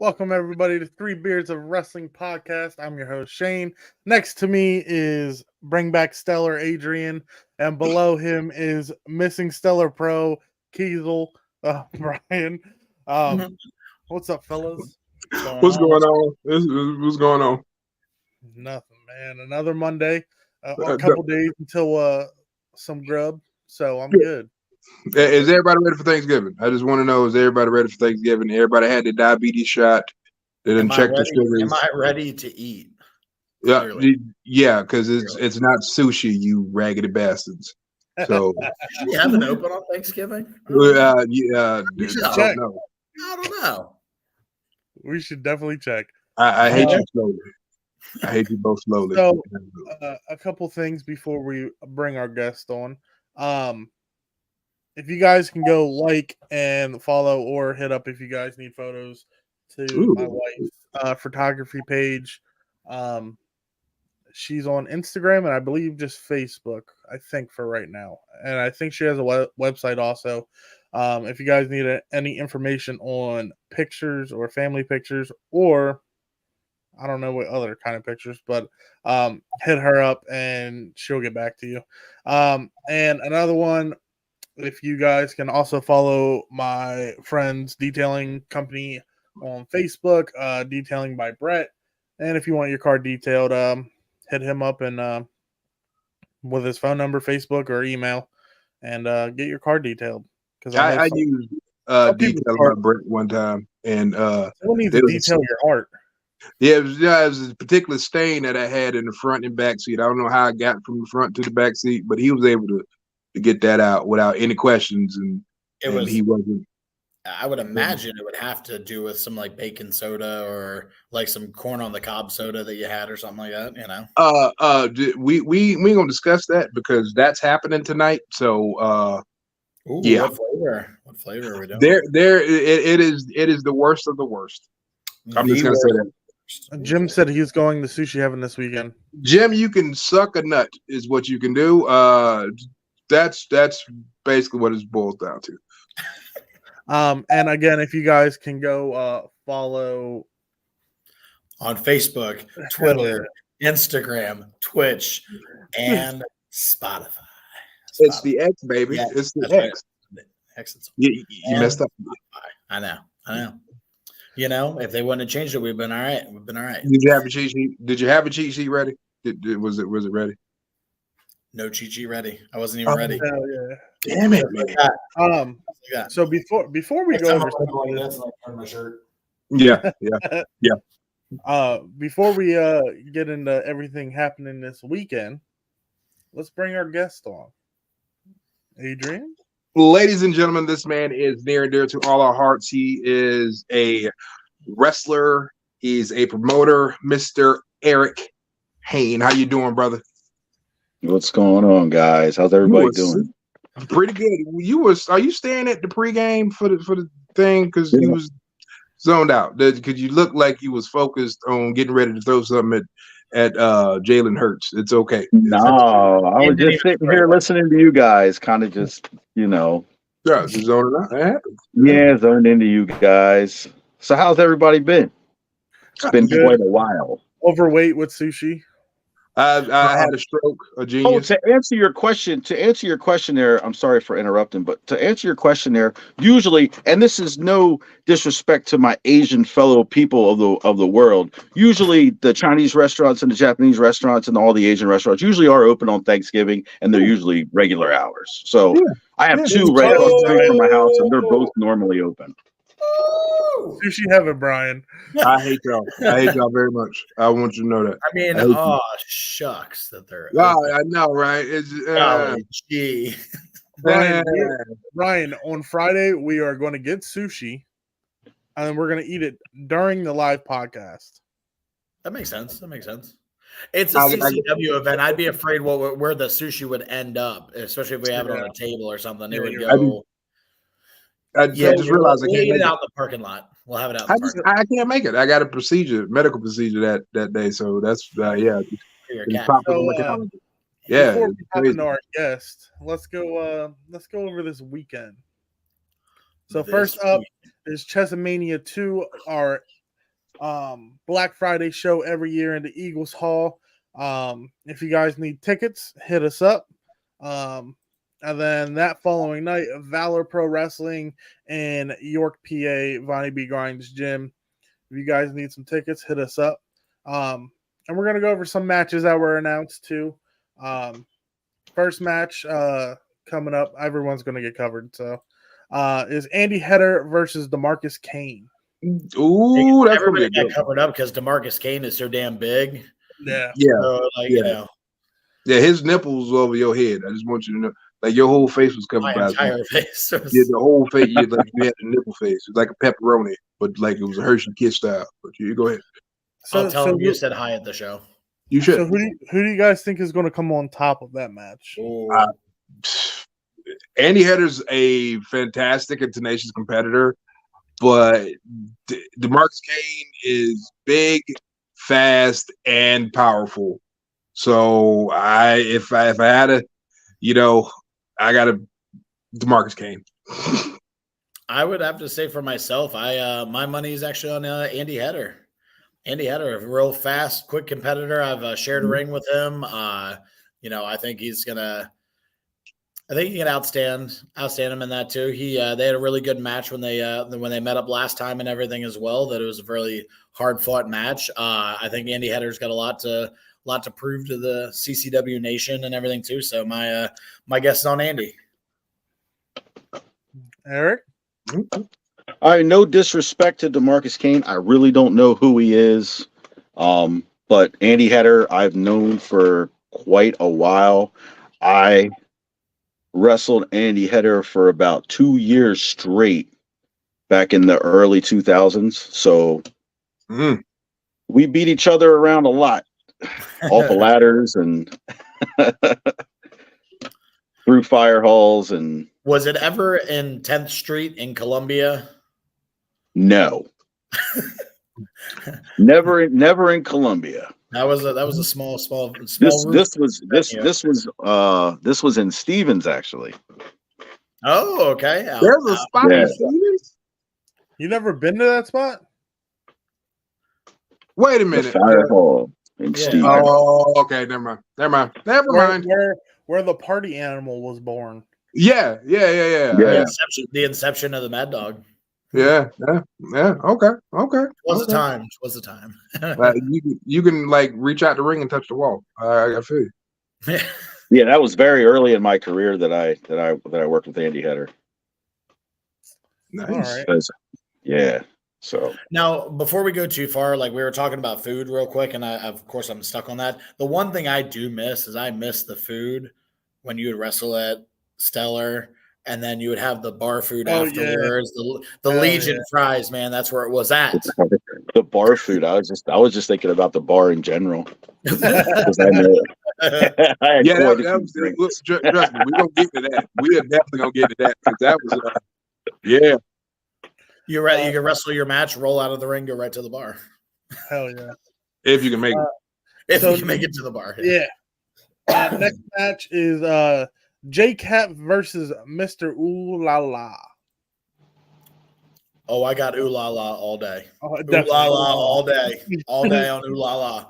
Welcome everybody to 3Beards of Wrestling podcast. I'm your host Shane. Next to me is Bring Back Stellar Adrian, and below him is Missing Stellar Pro Kiesel Brian. What's up, fellas? What's going on? What's going on? Nothing, man. Another Monday. A couple days until some grub, so I'm good. Is everybody ready for Thanksgiving? I just want to know, is everybody ready for Thanksgiving? Everybody had the diabetes shot. They didn't check the sugars. Am I ready to eat? Yeah, because it's not sushi, you raggedy bastards. So you have an open on Thanksgiving? I check. don't know. I don't know. We should definitely check. I hate you slowly. I hate you both slowly. So, a couple things before we bring our guest on. If you guys can go like and follow or hit up if you guys need photos to my wife's photography page. She's on Instagram and I believe just Facebook, I think, for right now. And I think she has a website also. If you guys need any information on pictures or family pictures or I don't know what other kind of pictures, but hit her up and she'll get back to you. And another one, if you guys can also follow my friend's detailing company on Facebook, Detailing by Brett. And if you want your car detailed, hit him up and with his phone number, Facebook, or email, and get your car detailed. Because I used Detailing by Brett one time, and we'll need to detail your art. Yeah, it was a particular stain that I had in the front and back seat. I don't know how I got from the front to the back seat, but he was able to get that out without any questions, and he wasn't. I would imagine it would have to do with some like baking soda or like some corn on the cob soda that you had or something like that. You know. We ain't gonna discuss that because that's happening tonight. So, yeah. What flavor are we doing? It is the worst of the worst. I'm just gonna say that. Jim said he's going to sushi heaven this weekend. Jim, you can suck a nut is what you can do. That's basically what it boils down to. And again, if you guys can go follow on Facebook, Twitter, Instagram, Twitch, and Spotify. It's the X, baby. Yeah, it's the X. Right. X. You messed up. I know. You know, if they wouldn't have changed it, we've been all right. Did you have a cheat sheet? Did you have a cheat sheet ready? Was it ready? No cheat sheet ready. I wasn't even ready. Yeah. Damn it, man. So before we go over my shirt. Yeah. Before we get into everything happening this weekend, let's bring our guest on. Adrian? Ladies and gentlemen, this man is near and dear to all our hearts. He is a wrestler. He's a promoter, Mr. Eric Hain. How you doing, brother? What's going on, guys? How's everybody doing? Pretty good. Are you staying at the pregame for the thing? Because you was zoned out. Because you look like you was focused on getting ready to throw something at Jalen Hurts. It's okay. No, I was just sitting here listening to you guys, kind of just, Yeah, just zoning out. That happens. Yeah, zoned into you guys. So how's everybody been? It's been quite a while. Overweight with sushi. I had a stroke, a genius. To answer your question there, I'm sorry for interrupting, but to answer your question there, usually, and this is no disrespect to my Asian fellow people of the world, usually the Chinese restaurants and the Japanese restaurants and all the Asian restaurants usually are open on Thanksgiving, and they're usually regular hours. So I have two right across the street from my house, and they're both normally open. Sushi heaven, Brian. I hate y'all. I hate y'all very much. I want you to know that. I mean, shucks that they're. I know, right? It's gee. Brian, on Friday we are going to get sushi, and we're going to eat it during the live podcast. That makes sense. It's a CCW event. I'd be afraid where the sushi would end up, especially if we have it on a table or something. It would go. I just realized I can't make it out in the parking lot. We'll have it out. I can't make it. I got a medical procedure that day. So that's Before we hop into our guest, let's go over this weekend. So first up is Chessamania 2, our Black Friday show every year in the Eagles Hall. If you guys need tickets, hit us up. And then that following night, Valor Pro Wrestling in York, PA, Vonnie B. Grimes Gym. If you guys need some tickets, hit us up. And we're going to go over some matches that were announced too. First match coming up, everyone's going to get covered. So is Andy Header versus DeMarcus Kane. Ooh, that's everybody got covered up because DeMarcus Kane is so damn big. Yeah. So, you know. Yeah, his nipples over your head. I just want you to know. Like your whole face was covered by entire face. Yeah, the whole face. Yeah, like you had a nipple face. It was like a pepperoni, but like it was a Hershey Kiss style. But you go ahead. I'll tell him you said hi at the show. You should. So who do you guys think is going to come on top of that match? Andy Header's a fantastic and tenacious competitor, but DeMarcus Kane is big, fast, and powerful. So if I had a, I got a DeMarcus Kane. I would have to say for myself, my money is actually on Andy Header. Andy Header, a real fast, quick competitor. I've shared a ring with him. I think he can outstand him in that too. They had a really good match when they met up last time and everything as well. That it was a really hard fought match. I think Andy Header's got a lot to prove to the CCW nation and everything too. So my guess is on Andy. Eric? All right, no disrespect to DeMarcus Kane. I really don't know who he is. But Andy Header, I've known for quite a while. I wrestled Andy Header for about 2 years straight back in the early 2000s. So we beat each other around a lot. Off of ladders and through fire halls. And was it ever in 10th Street in Columbia? No. never in Columbia. That was a small. This was in Stevens actually. Oh, okay. There's a spot in Stevens? You never been to that spot? Wait a minute. The fire hall in Stevens. Oh, okay. Never mind. Where the party animal was born. Yeah. The inception of the Mad Dog. Yeah. Okay. Was the time. You can like reach out the ring and touch the wall. I feel you. Yeah, that was very early in my career that I worked with Andy Header. Nice. Right. Yeah. So now, before we go too far, like we were talking about food real quick, and of course I'm stuck on that. The one thing I do miss is I miss the food when you would wrestle at Stellar. And then you would have the bar food afterwards. Yeah. The Legion fries, man. That's where it was at. The bar food. I was just thinking about the bar in general. I know trust me, we're gonna get to that. We are definitely gonna get to that because that was You can wrestle your match, roll out of the ring, go right to the bar. Hell yeah! If you can make it. You can make it to the bar. Yeah. Next match is J-Cat versus Mr. Ooh La La. Oh, I got Ooh La La all day. Ooh La La all day. All day on Ooh La La.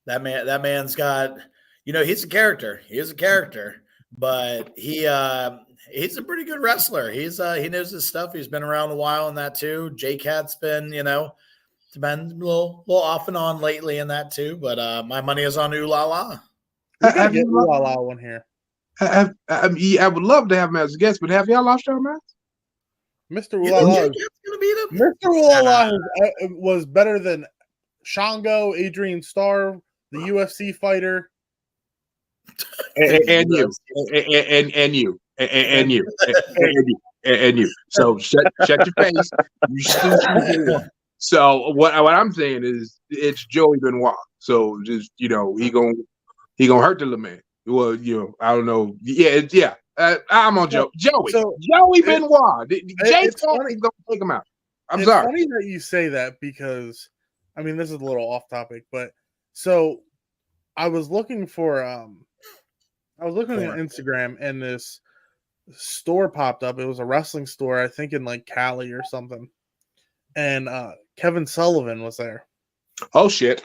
That man's got, he's a character. He is a character, but he's a pretty good wrestler. He knows his stuff. He's been around a while in that too. J-Cat's been, it's been a little off and on lately in that too, but my money is on Ooh La La. We gotta get Ooh La La one here. I would love to have him as a guest, but have y'all lost your minds? Mr. Ooh La La. Mr. Ooh La La was better than Shango, Adrian Starr, the UFC fighter, and you. So shut your face. You stupid. So what I'm saying is it's Joey Benoit. So just he gonna hurt the little man. Well, I don't know. Yeah. I'm on Joey. Joey Benoit. Jay's gonna take him out. I'm sorry. It's funny that you say that because, this is a little off topic, but so I was looking for on Instagram and this store popped up. It was a wrestling store, I think in like Cali or something. and Kevin Sullivan was there. Oh shit!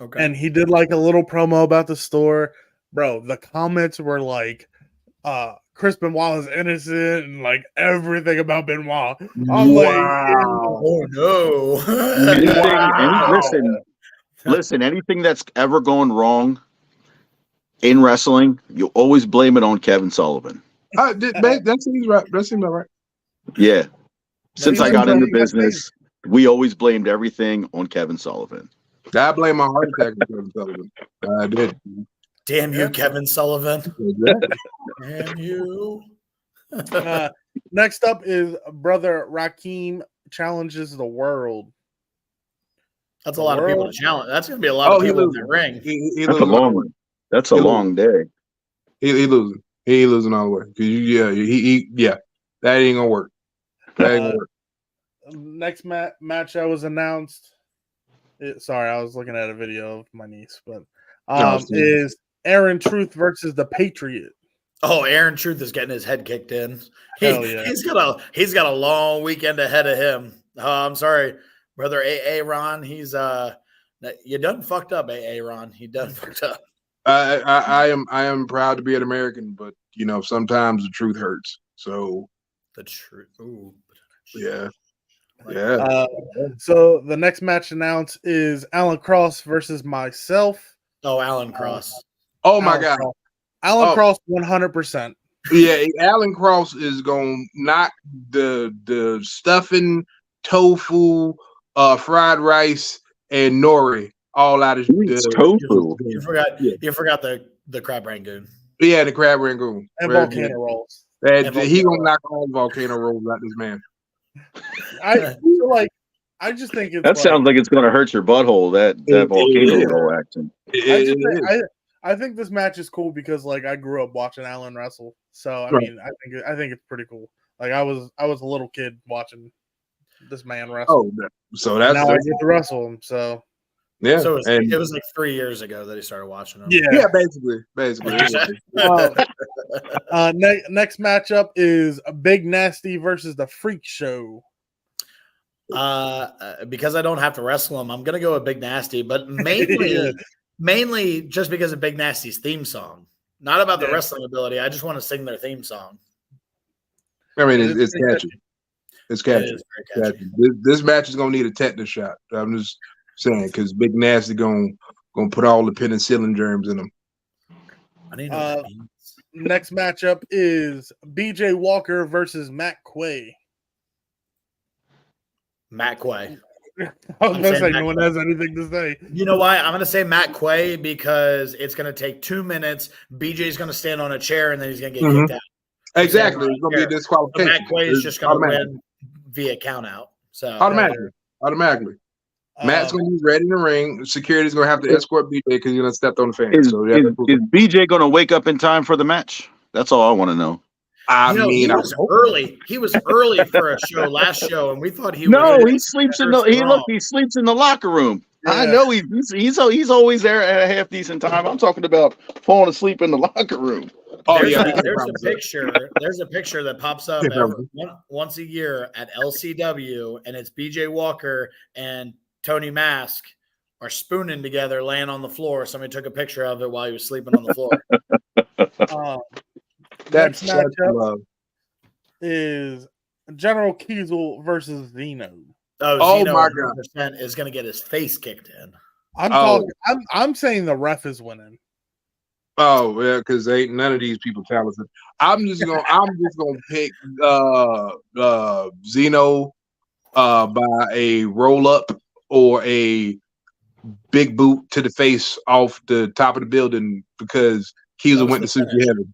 Okay. And he did like a little promo about the store, bro. The comments were like, Chris Benoit is innocent and like everything about Benoit. I'm Wow! Oh no! Listen, anything that's ever gone wrong in wrestling, you always blame it on Kevin Sullivan. That seems right. That seems about right. Yeah. Since I got into like, business, we always blamed everything on Kevin Sullivan. I blame my heart attack on Kevin Sullivan. I did. Damn you, Kevin Sullivan. Exactly. Damn you. Next up is Brother Rakim challenges the world. That's a lot of people to challenge. That's going to be a lot of people in that ring. That's a long one. That's a long day. He losing. He ain't losing all the way. Yeah. That ain't gonna work. That ain't gonna work. Next match that was announced. Sorry, I was looking at a video of my niece, but is Aaron Truth versus the Patriot. Oh, Aaron Truth is getting his head kicked in. Yeah. He's got a long weekend ahead of him. I'm sorry, brother Aaron. He's you done fucked up, Aaron. He done fucked up. I am proud to be an American, but sometimes the truth hurts. So the truth. Ooh. Yeah. So the next match announced is Alan Cross versus myself. Oh, Alan Cross. My God. Alan Cross 100%. Yeah, Alan Cross is gonna knock the stuffing, tofu, fried rice, and nori all out of tofu. You forgot the crab rangoon. Yeah, the crab rangoon and volcano rolls. He gonna knock all volcano rolls out this man. I feel like I just think it's sounds like it's gonna hurt your butthole. That volcano roll action. I think this match is cool because like I grew up watching Alan wrestle, so I mean I think it's pretty cool. Like I was a little kid watching this man wrestle. Oh, so that's now I get to wrestle him. So yeah, so it was like 3 years ago that he started watching him. Yeah, basically. Next matchup is Big Nasty versus the Freak Show. Because I don't have to wrestle him, I'm gonna go with Big Nasty, but mainly just because of Big Nasty's theme song. Not about the wrestling ability. I just want to sing their theme song. I mean, it's catchy. It's catchy. It is very catchy. This match is gonna need a tetanus shot. I'm just saying because Big Nasty gonna put all the penicillin germs in them. I need to know what that means. Next matchup is BJ Walker versus Matt Quay. Matt Quay. I was going to say no one has anything to say. You know why? I'm going to say Matt Quay because it's going to take 2 minutes. BJ's going to stand on a chair and then he's going to get kicked out. Exactly. It's going to be a disqualification. So Matt Quay is just going to win via count out. So automatically. Matt's going to be ready in the ring. Security's going to have to escort BJ because he's going to step on the fence. Is BJ going to wake up in time for the match? That's all I want to know. He was early. He was early for a show last show, and we thought he he sleeps in he sleeps in the locker room. Yeah. I know he's always there at a half decent time. I'm talking about falling asleep in the locker room. There's a picture that pops up once a year at LCW, and it's BJ Walker and Tony Mask are spooning together, laying on the floor. Somebody took a picture of it while he was sleeping on the floor. Next matchup is General Kiesel versus Zeno. Zeno my God, is going to get his face kicked in. I'm saying the ref is winning. Oh yeah, because ain't none of these people talented. I'm just gonna pick Zeno by a roll up or a big boot to the face off the top of the building because Kiesel went to Sushi Heaven.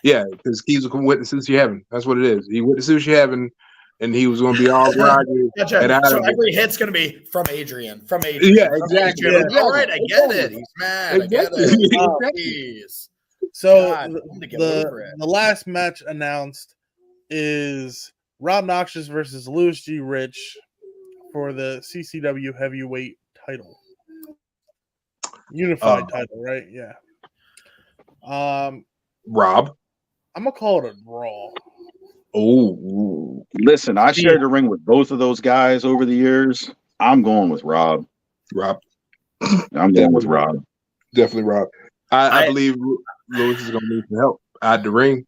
Yeah, because Kiesel went to Sushi Heaven. That's what it is. He went to Sushi Heaven, and he was going to be all groggy. Gotcha. So every hit's going to be from Adrian. Yeah, exactly. All right, I get it. He's mad. Exactly. I get it. So the last match announced is Rob Noxious versus Louis G. Rich for the CCW heavyweight title. Unified title, right? Yeah. Rob. I'm gonna call it a draw. Oh, Listen, I shared the ring with both of those guys over the years. I'm going with Rob. I'm going with Rob. Definitely Rob. I believe Lewis is going to need some help at the ring.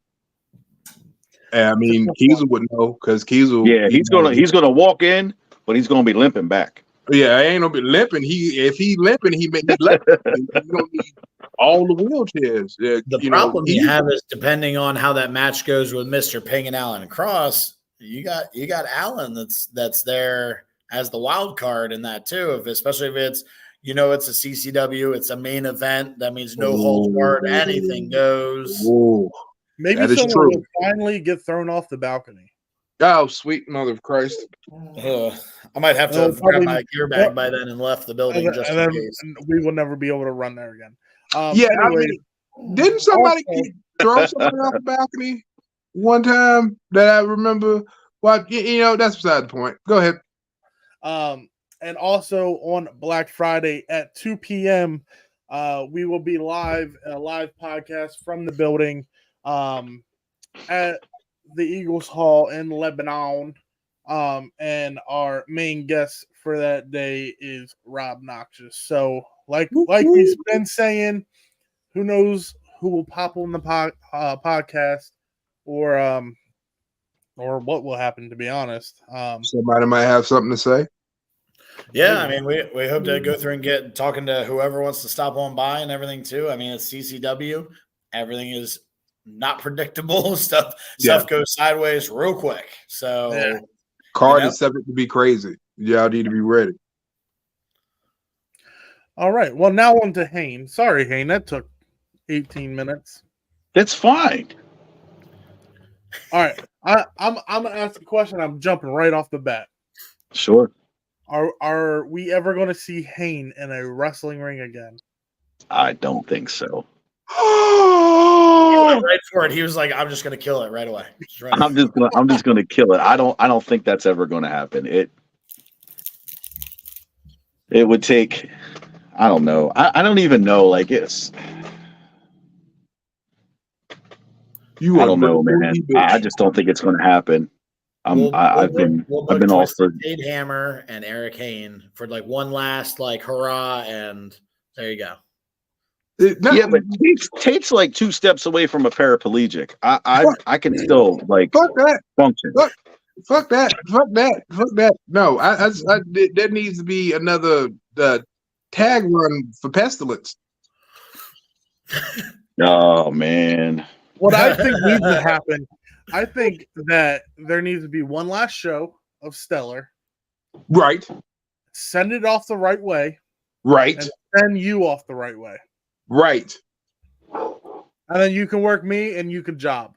And I mean, Kiesel would know because Kiesel. Yeah, he's gonna walk in, but he's gonna be limping back. Yeah, I ain't gonna be limping. If he limping, he left. He's gonna need all the wheelchairs. The problem you have is depending on how that match goes with Mr. Ping and Alan Cross. You got Alan that's there as the wild card in that too. Especially if it's it's a CCW, it's a main event. That means no holds barred, anything goes. Ooh. Maybe someone will finally get thrown off the balcony. Oh, sweet mother of Christ. I might have to grab my gear bag by then and left the building in case. We will never be able to run there again. Anyways, I mean, didn't somebody throw somebody off the balcony one time that I remember? Well, that's beside the point. Go ahead. And also on Black Friday at 2 p.m., we will be a live podcast from the building at the Eagles Hall in Lebanon. And our main guest for that day is Rob Noxious. So like we've been saying, who knows who will pop on the podcast or what will happen, to be honest. Somebody might have something to say. Yeah, I mean, we hope to go through and get talking to whoever wants to stop on by and everything too. I mean, it's CCW. Everything is not predictable. Stuff goes sideways real quick. So card is subject to be crazy. Y'all need to be ready. All right. Well, now on to Hayne. Sorry, Hayne. That took 18 minutes. That's fine. All right. I'm gonna ask a question. I'm jumping right off the bat. Sure. Are we ever going to see Hayne in a wrestling ring again? I don't think so. He went right for it. He was like, "I'm just going to kill it right away." I'm just going to kill it. I don't think that's ever going to happen. It would take. I don't know. I don't even know. Like it's. I don't know, man. I just don't think it's going to happen. I've been all for Jade Hammer and Eric Hayne for like one last like hurrah, and there you go. Yeah, but Tate's like 2 steps away from a paraplegic. I can still like function. Fuck that. No, there needs to be another tag run for Pestilence. Oh man. What I think needs to happen, I think that there needs to be one last show of Stellar. Right. Send it off the right way. Right. And send you off the right way. Right. And then you can work me and you can job.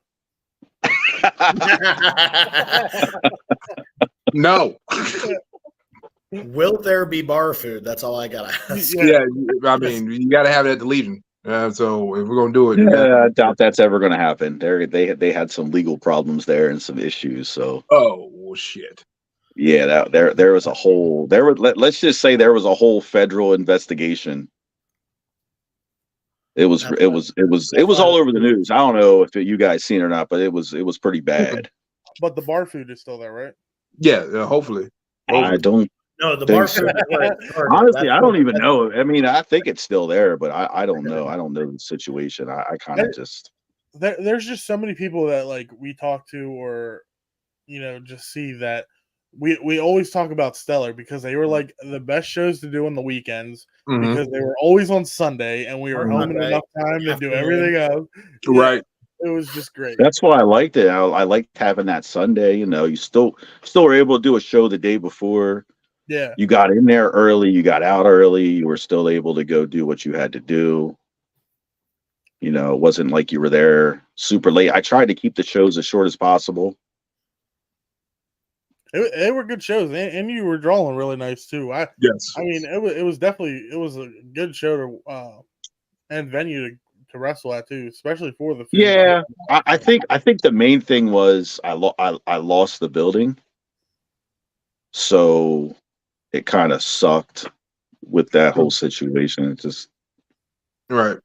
No. Will there be bar food? That's all I gotta ask. Yeah, I mean, you gotta have it at the Legion. So if we're gonna do it, I doubt that's ever gonna happen. They had some legal problems there and some issues. So shit. Yeah, there was a whole let's just say there was a whole federal investigation. It was all over the news. I don't know if you guys seen it or not, but it was pretty bad. But the bar food is still there, right? Yeah, hopefully. I don't. No, the bar food. Honestly, I don't even know. I mean, I think it's still there, but I don't know. I don't know the situation. I kind of just. There's just so many people that like we talk to or, just see that we always talk about Stellar because they were like the best shows to do on the weekends because they were always on Sunday and we were home in enough time to do everything else. Right. It was just great. That's why I liked it. I liked having that Sunday. You still were able to do a show the day before. Yeah. You got in there early. You got out early. You were still able to go do what you had to do. It wasn't like you were there super late. I tried to keep the shows as short as possible. They were good shows, and you were drawing really nice too. Yes. I mean, it was definitely a good show to and venue to wrestle at too, especially for the food. Yeah. I think the main thing was I lost the building, so it kind of sucked with that whole situation. It just right.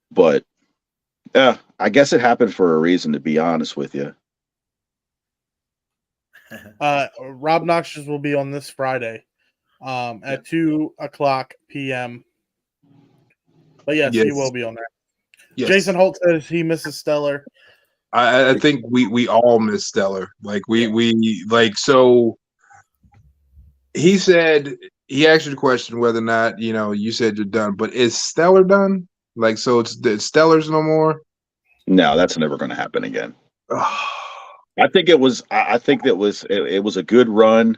But yeah, I guess it happened for a reason. To be honest with you. Rob Noxious will be on this Friday at 2:00 p.m. But yes, he will be on there. Yes. Jason Holt says he misses Stellar. I think we all miss Stellar. Like we like, so he said, he asked you the question whether or not, you said you're done, but is Stellar done? Like, so it's Stellar's no more? No, that's never going to happen again. I think it was a good run,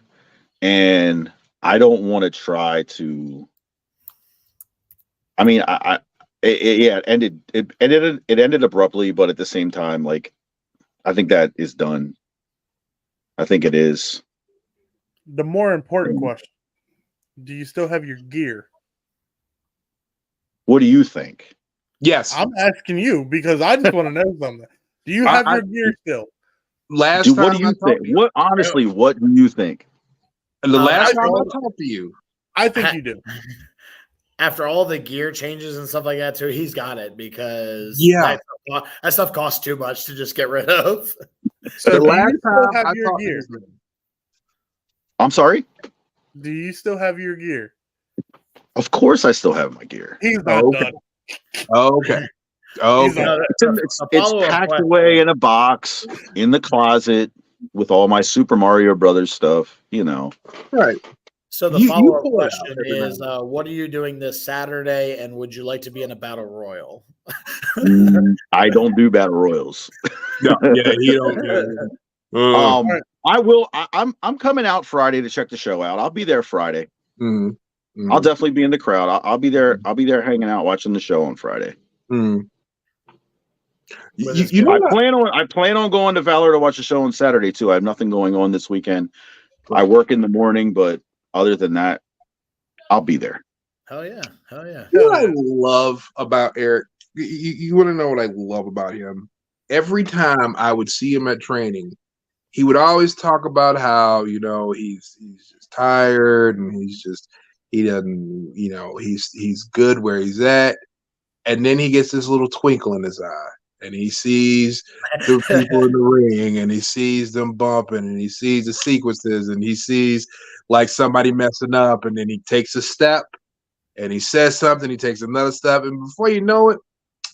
and I don't want to try to. I mean, it ended abruptly, but at the same time, like, I think that is done. I think it is. The more important question: do you still have your gear? What do you think? Yes, I'm asking you because I just want to know something. Do you have your gear still? What do you think? What honestly? What do you think? The last time I talked to you, I think you do. After all the gear changes and stuff like that, too, he's got it because that stuff costs too much to just get rid of. So the last time have your gear? I'm sorry? Do you still have your gear? Of course, I still have my gear. He's not done. Okay. It's packed away in a box in the closet with all my Super Mario Brothers stuff, Right. So the follow-up question is, what are you doing this Saturday, and would you like to be in a battle royal? I don't do battle royals. No, you don't. I will. I'm coming out Friday to check the show out. I'll be there Friday. Mm-hmm. I'll definitely be in the crowd. I'll be there. I'll be there hanging out, watching the show on Friday. Mm. I plan on going to Valor to watch the show on Saturday too. I have nothing going on this weekend. I work in the morning, but other than that, I'll be there. Hell yeah. What I love about Eric, you want to know what I love about him? Every time I would see him at training, he would always talk about how, he's just tired and he doesn't, he's good where he's at. And then he gets this little twinkle in his eye, and he sees the people in the ring, and he sees them bumping, and he sees the sequences, and he sees like somebody messing up, and then he takes a step, and he says something, he takes another step, and before you know it,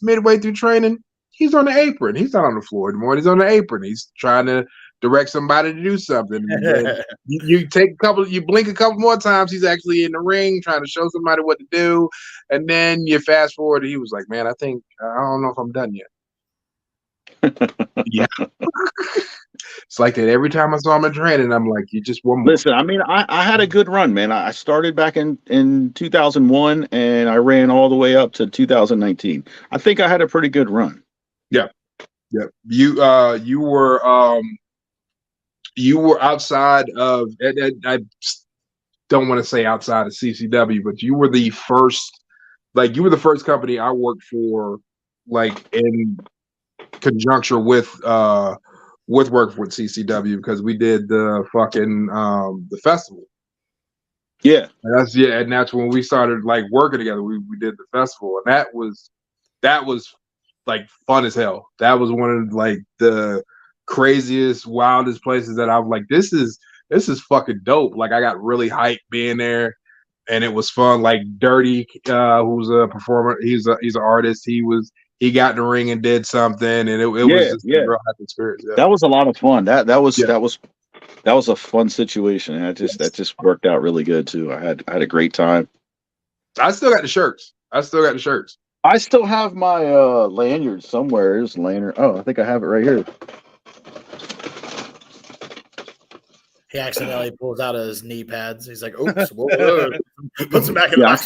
midway through training, he's on the apron. He's not on the floor anymore. He's on the apron. He's trying to direct somebody to do something. You blink a couple more times, he's actually in the ring trying to show somebody what to do. And then you fast forward, he was like, man, I don't know if I'm done yet. Yeah. It's like that every time I saw him in training. I'm like, you just one more. Listen, I mean, I had a good run, man. I started back in 2001 and I ran all the way up to 2019. I think I had a pretty good run. Yeah. You were outside of, I don't want to say outside of CCW, but you were the first company I worked for, like in conjunction with working with CCW, because we did the fucking the festival. Yeah. And that's when we started like working together. We did the festival, and that was like fun as hell. That was one of like the craziest, wildest places that I was like, this is fucking dope. Like, I got really hyped being there, and it was fun. Like Dirty, who's a performer, he's an artist. He got in the ring and did something, and it was just a real happy experience. Yeah. That was a lot of fun. That was a fun situation, and that just worked out really good too. I had a great time. I still got the shirts. I still have my lanyard somewhere. There's a lanyard. Oh, I think I have it right here. He accidentally pulls out his knee pads. He's like, "Oops!" Whoa. Puts them back in the box. I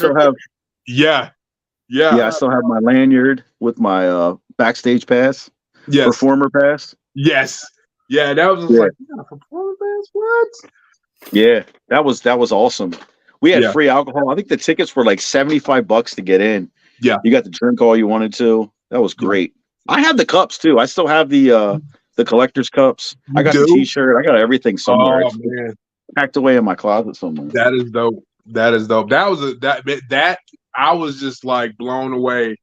still have my lanyard with my backstage pass. Yes. Performer pass. Yes. Yeah, that was like, performer pass. What? Yeah, that was awesome. We had free alcohol. I think the tickets were like $75 to get in. Yeah, you got to drink all you wanted to. That was great. I had the cups too. I still have the collector's cups. I got the T-shirt. I got everything somewhere. Oh man, packed away in my closet somewhere. That is dope. That was that I was just like blown away,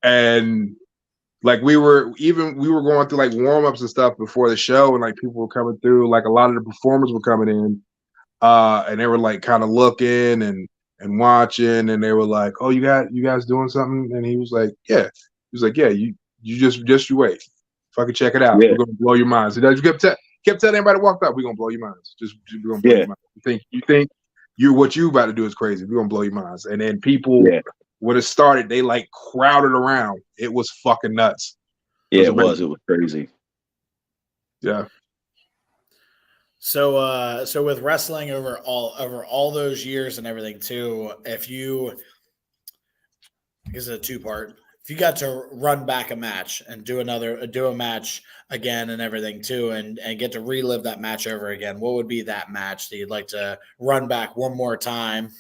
and like we were going through like warm-ups and stuff before the show, and like people were coming through, like a lot of the performers were coming in, and they were like kind of looking and watching, and they were like, "Oh, you guys doing something?" And he was like, "Yeah." He was like, "Yeah, you just you wait, fucking check it out. Yeah. We're gonna blow your minds." And you kept telling everybody walked up, "We're gonna blow your minds. We're gonna blow your minds. You think what you about to do is crazy. We're gonna blow your minds." And then people, when it started, they like crowded around. It was fucking nuts. It was crazy. Yeah. So with wrestling over all those years and everything too, if you, I guess it's a two-part. If you got to run back a match and do a match again and everything too, and get to relive that match over again, what would be that match that you'd like to run back one more time?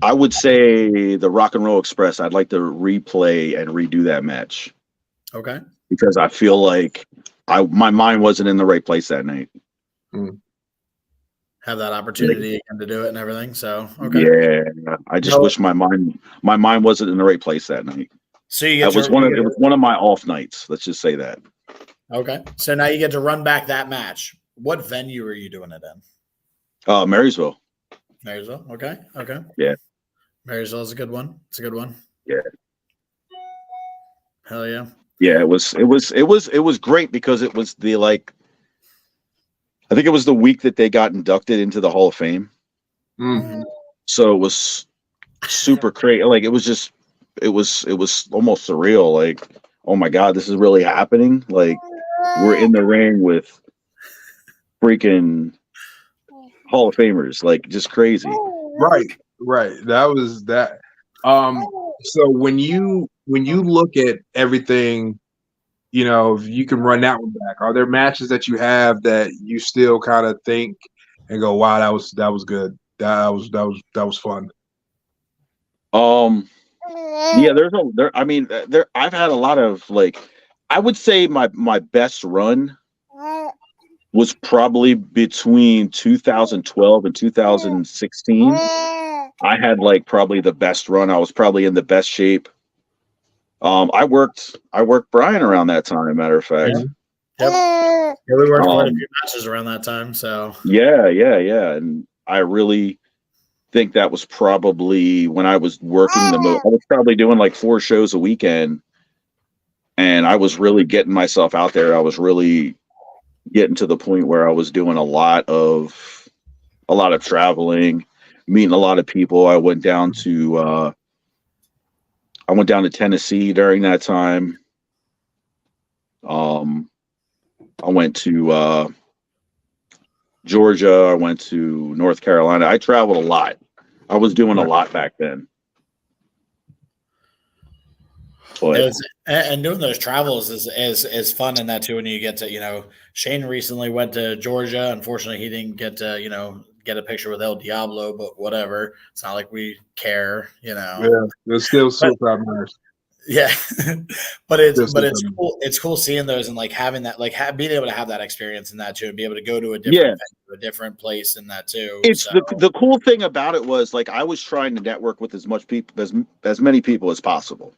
I would say the Rock and Roll Express. I'd like to replay and redo that match. Okay. Because I feel like my mind wasn't in the right place that night. Have that opportunity again to do it and everything. So okay. Yeah, I just wish my mind wasn't in the right place that night. So it was one of my off nights. Let's just say that. Okay. So now you get to run back that match. What venue are you doing it in? Marysville. Marysville. Okay. Okay. Yeah. Marysville is a good one. It's a good one. Yeah. Hell yeah. Yeah, it was great because it was the I think it was the week that they got inducted into the Hall of Fame. Mm-hmm. So it was super crazy. Like it was almost surreal. Like, oh my God, this is really happening. Like we're in the ring with freaking Hall of Famers, like just crazy. Right. That was that. So when you look at everything, you know, if you can run that one back, are there matches that you have that you still kind of think and go, wow, that was good. That was fun. Yeah, I've had a lot of I would say my best run was probably between 2012 and 2016. I had probably the best run. I was probably in the best shape. I worked Brian around that time, matter of fact. Yep. Yeah, we worked quite a few matches around that time. So yeah. And I really think that was probably when I was working the most. I was probably doing 4 shows a weekend, and I was really getting myself out there. I was really getting to the point where I was doing a lot of traveling, meeting a lot of people. I went down to Tennessee during that time. I went to Georgia. I went to North Carolina. I traveled a lot. I was doing a lot back then. But and doing those travels is fun in that too. When you get to, Shane recently went to Georgia. Unfortunately, he didn't get to, get a picture with El Diablo, but whatever. It's not like we care, Yeah, they're still super nice. Yeah, but it's cool. It's cool seeing those and having that, being able to have that experience in that too, and be able to go to a different place in that too. It's the cool thing about it was I was trying to network with as much people as many people as possible.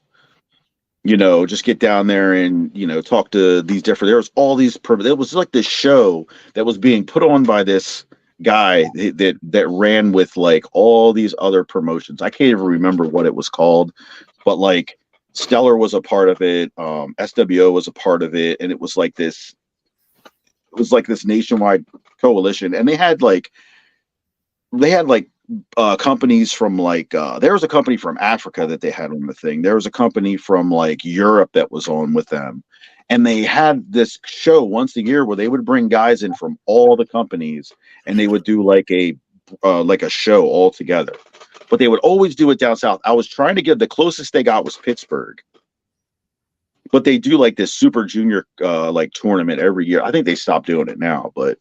Just get down there and talk to these different. There was all these. It was like this show that was being put on by this guy that ran with all these other promotions. I can't even remember what it was called, but Stellar was a part of it. SWO was a part of it, and it was this nationwide coalition, and they had companies from there was a company from Africa that they had on the thing. There was a company from Europe that was on with them, and they had this show once a year where they would bring guys in from all the companies, and they would do a show all together. But they would always do it down south. I was trying to get the closest they got was Pittsburgh. But they do this super junior tournament every year. I think they stopped doing it now, but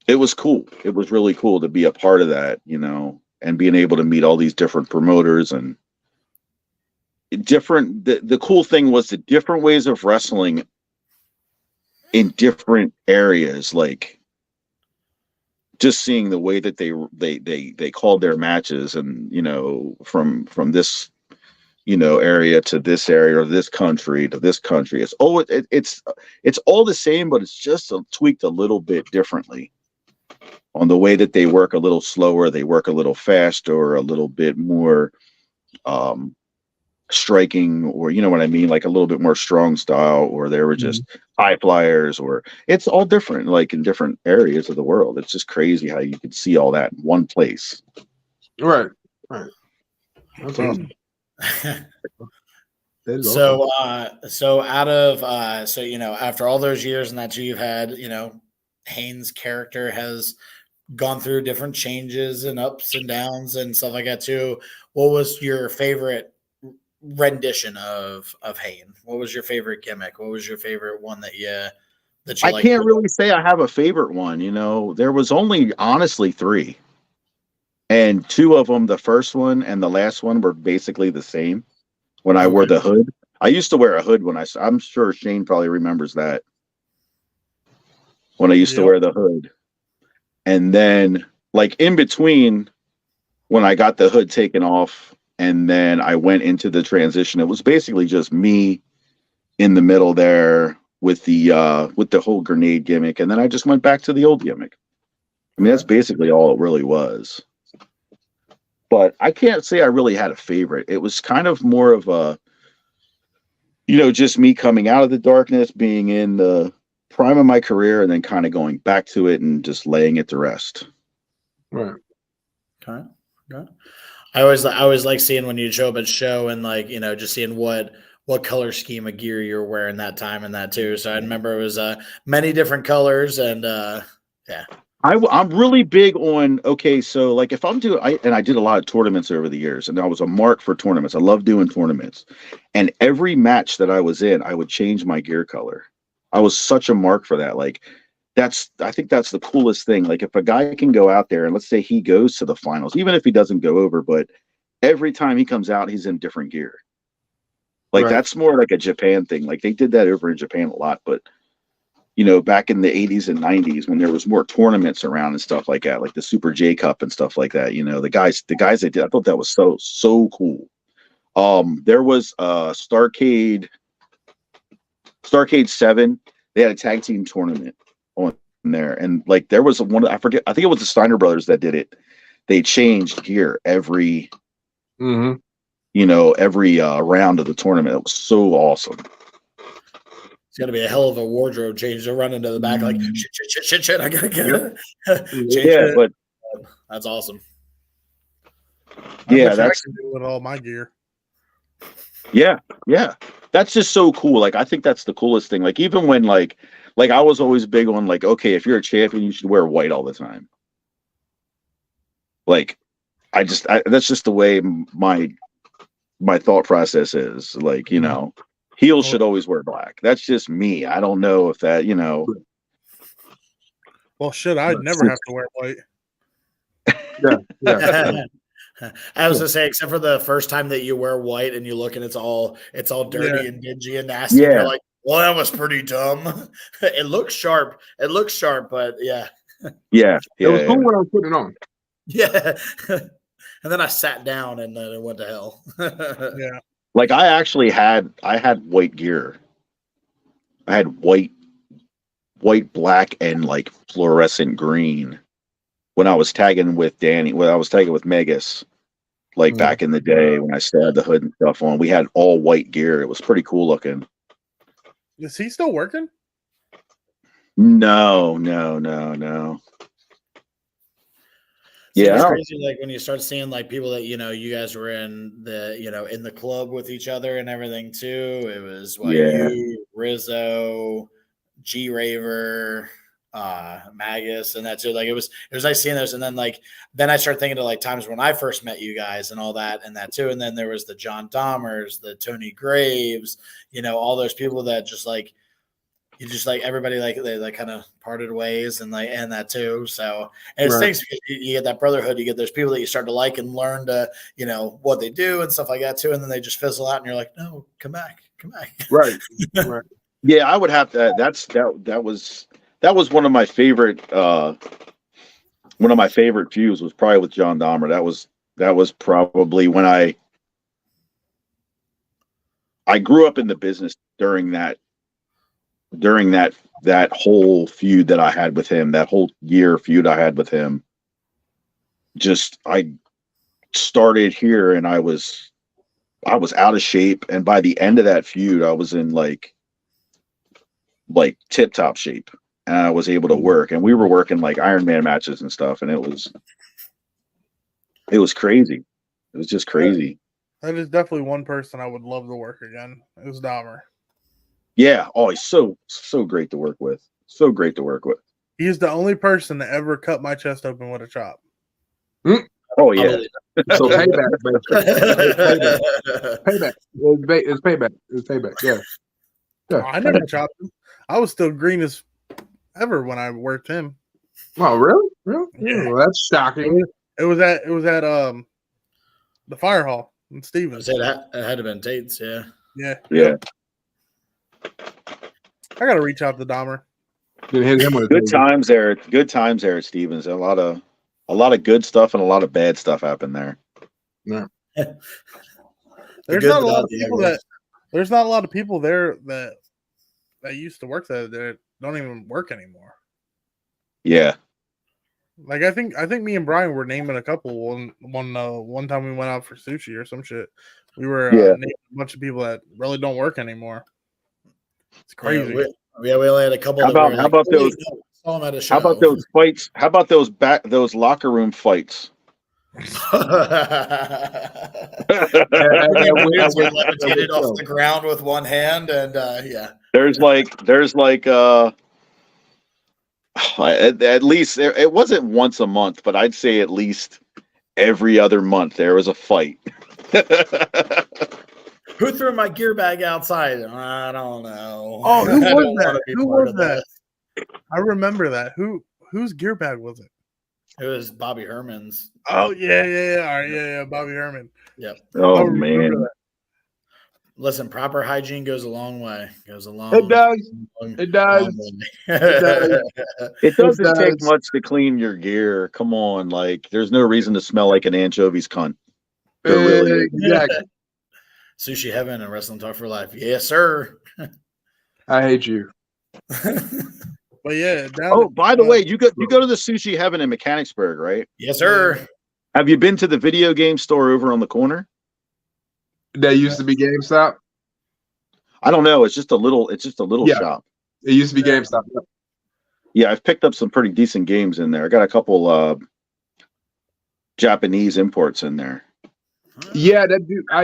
it was cool. It was really cool to be a part of that, and being able to meet all these different promoters and different. The cool thing was the different ways of wrestling in different areas, just seeing the way that they called their matches, and from this area to this area or this country to this country. It's it's all the same, but it's just tweaked a little bit differently on the way that they work a little slower, they work a little faster, or a little bit more striking, or you know what I mean, like a little bit more strong style, or they were just high flyers, or it's all different, like in different areas of the world. It's just crazy how you could see all that in one place. Right. That's awesome. So out of so after all those years and that you've had, Haynes' character has gone through different changes and ups and downs and stuff like that too. What was your favorite rendition of Haynes? What was your favorite gimmick? What was your favorite one that you I can't really say I have a favorite one. There was only honestly 3, and 2 of them, the first one and the last one, were basically the same. When I wore the hood, I used to wear a hood I'm sure Shane probably remembers that, when I used to wear the hood. And then, like, in between, when I got the hood taken off and then I went into the transition, it was basically just me in the middle there with the whole grenade gimmick. And then I just went back to the old gimmick. I mean, that's basically all it really was. But I can't say I really had a favorite. It was kind of more of a, just me coming out of the darkness, being in the prime of my career, and then kind of going back to it and just laying it to rest. Right. Okay. I always like seeing when you show up at show and just seeing what color scheme of gear you're wearing that time and that too. So I remember it was many different colors and yeah. I'm really big on, so like if I'm doing, I did a lot of tournaments over the years, and I was a mark for tournaments. I love doing tournaments, and every match that I was in, I would change my gear color. I was such a mark for that. Like, I think that's the coolest thing. Like, if a guy can go out there and let's say he goes to the finals, even if he doesn't go over, but every time he comes out, he's in different gear. Like, that's more like a Japan thing. Like, they did that over in Japan a lot, but back in the 80s and 90s, when there was more tournaments around and stuff like that, like the Super J Cup and stuff like that, the guys that did, I thought that was so cool. There was Starcade 7. They had a tag team tournament on there, and like there was one, I forget, I think it was the Steiner brothers that did it. They changed gear every round of the tournament. It was so awesome. It's gonna be a hell of a wardrobe change to run into the back like shit. I gotta get it. But that's awesome. That's I can do with all my gear. Yeah. That's just so cool. Like, I think that's the coolest thing. Like, even when like I was always big on like, okay, if you're a champion, you should wear white all the time. Like, that's just the way my thought process is. Like, heels should always wear black. That's just me. I don't know if that, Well, shit, I'd never have to wear white. Yeah. I was gonna say, except for the first time that you wear white and you look and it's all dirty and dingy and nasty. Yeah. You're like, well, that was pretty dumb. It looks sharp, but yeah. It was cool when I was putting it on. Yeah. And then I sat down and then it went to hell. Yeah. Like, I had white gear. I had white, black, and like fluorescent green when I was tagging with Danny. When I was tagging with Megas, like back in the day when I still had the hood and stuff on. We had all white gear. It was pretty cool looking. Is he still working? No. Yeah, it's crazy. Like when you start seeing like people that you guys were in the in the club with each other and everything too. It was you, Rizzo, G Raver, Magus, and that too. Like it was nice seeing those. And then I started thinking of like times when I first met you guys and all that and that too. And then there was the John Dahmers, the Tony Graves, all those people that just like. You just like everybody like they kind of parted ways and that too. So and it stinks because you get that brotherhood. You get those people that you start to like and learn to what they do and stuff like that too. And then they just fizzle out and you're like, no, come back. Right. Yeah, I would have to. That was one of my favorite. One of my favorite feuds was probably with John Dahmer. That was probably when I I grew up in the business during that whole feud that I had with him, that whole year feud I had with him. Just I started here and I was out of shape, and by the end of that feud I was in like tip top shape, and I was able to work, and we were working like Iron Man matches and stuff, and it was crazy. It was just crazy. That is definitely one person I would love to work again. It was Dahmer. Yeah. Oh, he's so great to work with. So great to work with. He's the only person to ever cut my chest open with a chop. Oh yeah. So payback. Payback. It's payback. It's payback. Yeah. Oh, I never chopped him. I was still green as ever when I worked him. Oh, really? Really? Yeah. Well, that's shocking. It was at the fire hall in Stevens. I said that had to have been Tate's, yeah. Yeah. I gotta reach out to Dahmer. Good times there at Stevens. A lot of good stuff and a lot of bad stuff happened there. Yeah. There's not a lot of people there that used to work there that don't even work anymore. Yeah. Like I think me and Brian were naming a couple one time we went out for sushi or some shit. We were naming a bunch of people that really don't work anymore. It's crazy. We only had a couple. How about those fights? How about those locker room fights? Levitated off the ground with one hand, and There's at least it wasn't once a month, but I'd say at least every other month there was a fight. Who threw my gear bag outside? I don't know. Oh, who was that? Who was that? I remember that. Whose gear bag was it? It was Bobby Herman's. Oh yeah. All right, yeah, Bobby Herman. Yep. Oh man. Listen, proper hygiene goes a long way. It does. It does. It doesn't take much to clean your gear. Come on, like there's no reason to smell like an anchovies cunt. Exactly. Sushi Heaven and Wrestling Talk for Life. Yes, sir. I hate you. But yeah. By the way, you go to the Sushi Heaven in Mechanicsburg, right? Yes, sir. Have you been to the video game store over on the corner? That used to be GameStop. I don't know. It's just a little shop. It used to be GameStop. Yeah, I've picked up some pretty decent games in there. I got a couple Japanese imports in there. Yeah, that dude. I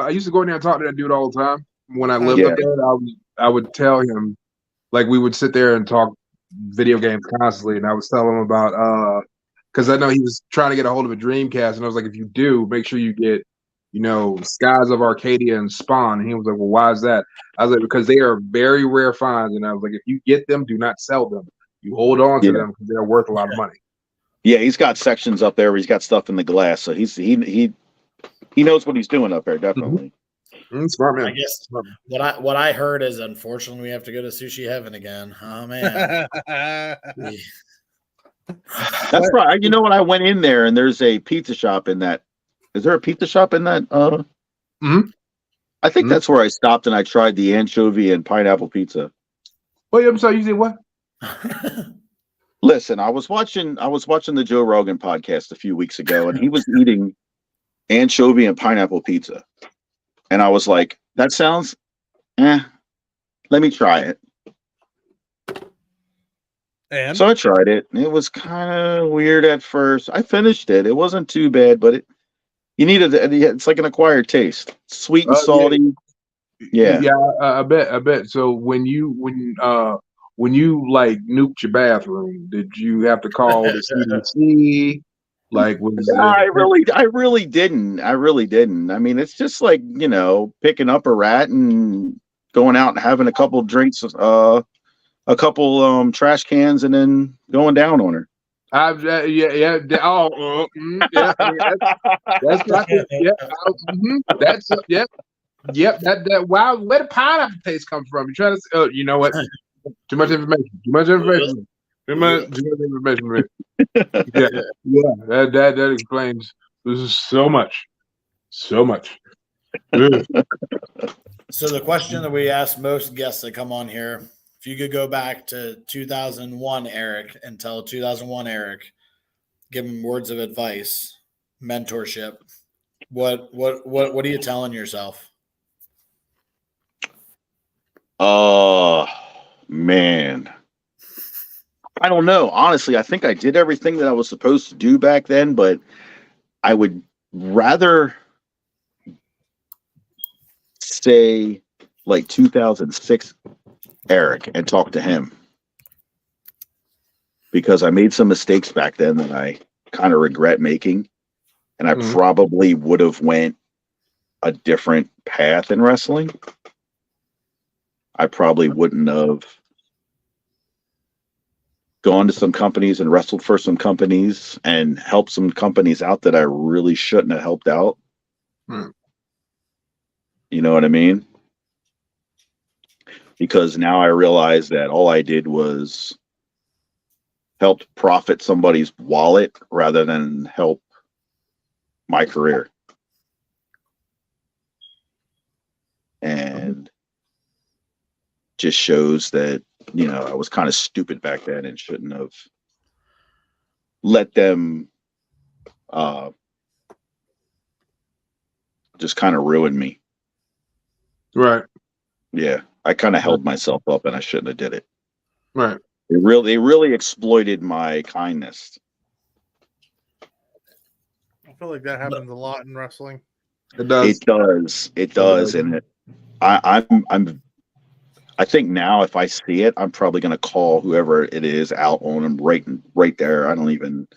used to go in there and talk to that dude all the time. When I lived up there, I would tell him, like, we would sit there and talk video games constantly, and I was telling him about because I know he was trying to get a hold of a Dreamcast, and I was like, if you do, make sure you get, Skies of Arcadia and Spawn. And he was like, well, why is that? I was like, because they are very rare finds, and I was like, if you get them, do not sell them. You hold on to them because they're worth a lot of money. Yeah, he's got sections up there where he's got stuff in the glass, so he knows what he's doing up there, definitely. Smart man. I guess what I heard is, unfortunately, we have to go to Sushi Heaven again. Oh man. That's right. You know what? I went in there and there's a pizza shop in that. Is there a pizza shop in that? I think that's where I stopped and I tried the anchovy and pineapple pizza. Wait, I'm sorry. You said what? Listen, I was watching the Joe Rogan podcast a few weeks ago, and he was eating anchovy and pineapple pizza, and I was like, "That sounds, let me try it." And so I tried it. It was kind of weird at first. I finished it. It wasn't too bad, but it's like an acquired taste, sweet and salty. Yeah, I bet. So when you like nuked your bathroom, did you have to call the CDC? Like, I really didn't. I mean, it's just like, picking up a rat and going out and having a couple drinks, a couple trash cans, and then going down on her. That's right. Yep. That wow. Where the pineapple taste come from? You trying to say, you know what? Too much information. Too much information. That explains so much. So the question that we ask most guests that come on here, if you could go back to 2001 Eric and tell 2001 Eric, give him words of advice, mentorship, what are you telling yourself? Man. I don't know. Honestly, I think I did everything that I was supposed to do back then, but I would rather say like 2006 Eric and talk to him, because I made some mistakes back then that I kind of regret making, and I probably would have went a different path in wrestling. I probably wouldn't have gone to some companies and wrestled for some companies and helped some companies out that I really shouldn't have helped out. You know what I mean? Because now I realize that all I did was helped profit somebody's wallet rather than help my career. And just shows that, you know, I was kind of stupid back then and shouldn't have let them just kind of ruin me. Right. Yeah. I kind of held myself up and I shouldn't have did it. Right. They really exploited my kindness. I feel like that happens a lot in wrestling. It does. It does. And I think now if I see it, I'm probably going to call whoever it is out on them right there. I don't even,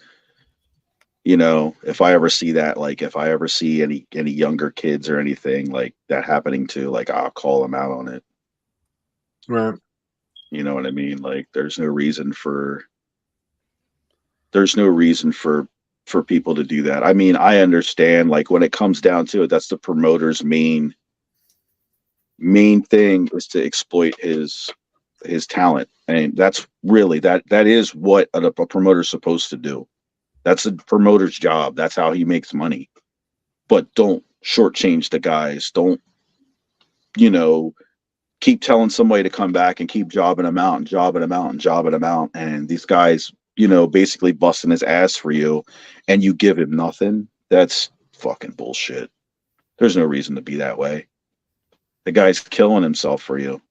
you know, if I ever see that, like if I ever see any younger kids or anything like that happening to, like, I'll call them out on it. Right. You know what I mean? Like there's no reason for people to do that. I mean, I understand, like when it comes down to it, that's the promoter's main thing is to exploit his talent. And that's really that is what a promoter's supposed to do. That's a promoter's job. That's how he makes money. But don't shortchange the guys. Don't, you know, keep telling somebody to come back and keep jobbing them out. And these guys, you know, basically busting his ass for you and you give him nothing. That's fucking bullshit. There's no reason to be that way. The guy's killing himself for you.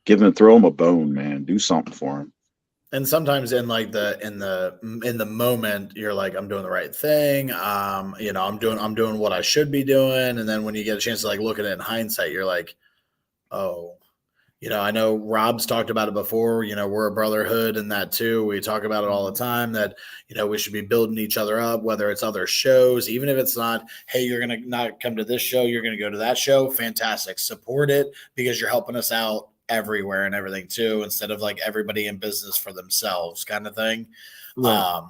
Throw him a bone, man. Do something for him. And sometimes in like in the moment, you're like, I'm doing the right thing. You know, I'm doing what I should be doing. And then when you get a chance to like look at it in hindsight, you're like, oh, you know, I know Rob's talked about it before. You know, we're a brotherhood and that too. We talk about it all the time that, you know, we should be building each other up, whether it's other shows, even if it's not, hey, you're going to not come to this show, you're going to go to that show. Fantastic. Support it because you're helping us out everywhere and everything too, instead of like everybody in business for themselves kind of thing. Right.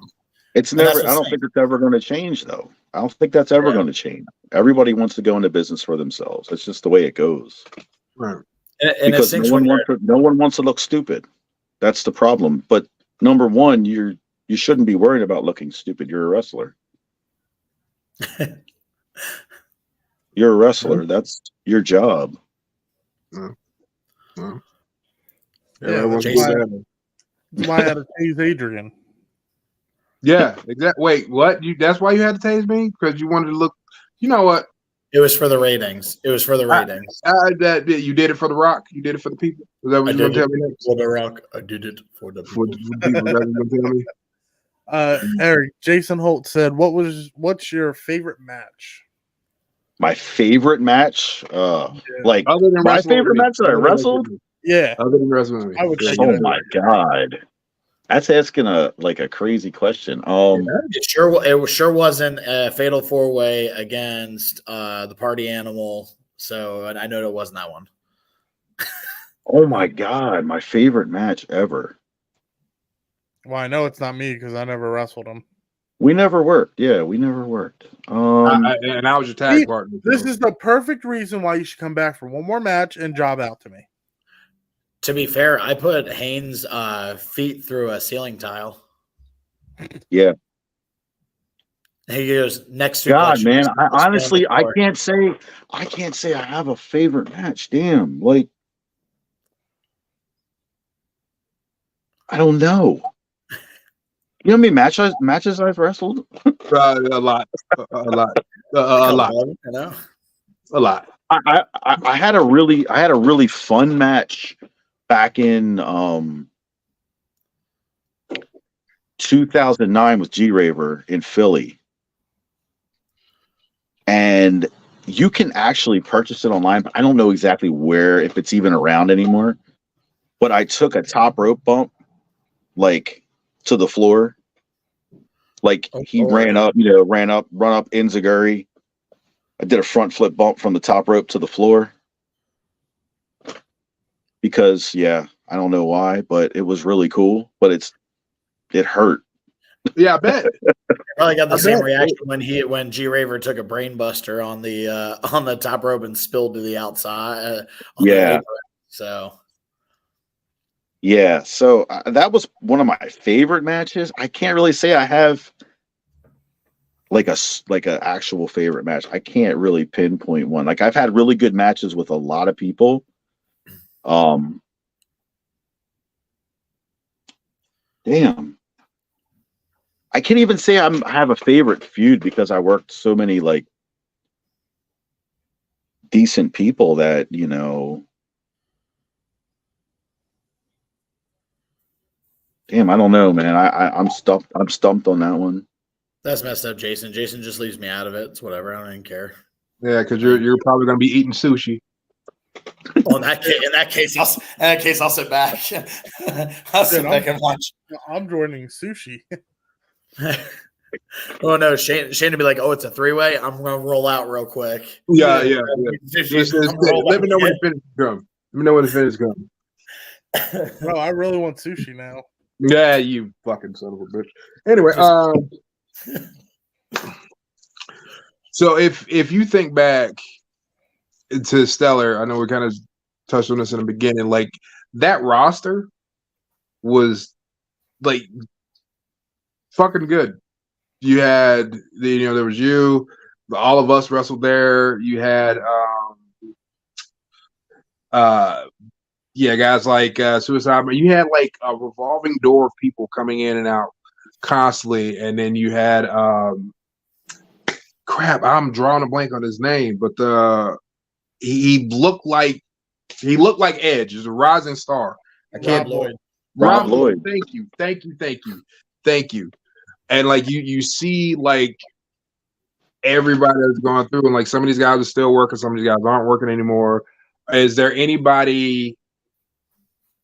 It's never, I don't think it's ever going to change though. I don't think that's ever going to change. Everybody wants to go into business for themselves. It's just the way it goes. Right. And because no one wants to look stupid. That's the problem. But number one, you shouldn't be worried about looking stupid. You're a wrestler. You're a wrestler. That's your job. Yeah, that's why I had to tase Adrian. Yeah, exactly. Wait, what? That's why you had to tase me? Because you wanted to look. You know what? It was for the ratings. You did it for the Rock. You did it for the people. Is that what you're gonna tell me next? For the Rock, I did it for the people. Eric, Jason Holt said, "What's your favorite match?" My favorite match, like other than my favorite match that I wrestled. Yeah, other than wrestling. I would say. Oh my god, that's asking a crazy question. It sure wasn't a fatal 4-way against the Party Animal. So I know it wasn't that one. Oh my god, my favorite match ever. Well, I know it's not me because I never wrestled him. We never worked. Yeah, we never worked. And I was your tag partner. This is the perfect reason why you should come back for one more match and job out to me. To be fair, I put Haynes' feet through a ceiling tile. Yeah. He goes next. God, man, I honestly I can't say I have a favorite match. Damn, like I don't know. You know how many matches I've wrestled? A lot. I had a really fun match back in 2009 with G-Raver in Philly. And you can actually purchase it online, but I don't know exactly where, if it's even around anymore. But I took a top rope bump, like to the floor. Like he ran up Enziguri. I did a front flip bump from the top rope to the floor. Because I don't know why, but it was really cool. But it hurt. Yeah, I bet. Probably got the same reaction when G Raver took a brain buster on the top rope and spilled to the outside. So that was one of my favorite matches. I can't really say I have like a actual favorite match. I can't really pinpoint one. Like I've had really good matches with a lot of people. Damn. I can't even say I have a favorite feud because I worked so many like decent people that, you know. Damn, I don't know, man. I'm stumped. I'm stumped on that one. That's messed up, Jason. Jason just leaves me out of it. It's whatever. I don't even care. Yeah, because you're probably gonna be eating sushi. Well, in that case, I'll sit back. I'll sit back and watch. I'm joining sushi. Oh no, Shane would be like, "Oh, it's a 3-way. I'm gonna roll out real quick." Yeah. Let me know when the finish comes. Let me know when the finish comes. Bro, I really want sushi now. Yeah, you fucking son of a bitch. Anyway, so if you think back to Stellar, I know we kind of touched on this in the beginning. Like that roster was like fucking good. You had there was you, all of us wrestled there. You had guys like Suicide. You had like a revolving door of people coming in and out constantly, and then you had I'm drawing a blank on his name, but he looked like Edge. He's a rising star. Rob Lloyd. Thank you. And like you see like everybody that's going through, and like some of these guys are still working, some of these guys aren't working anymore. Is there anybody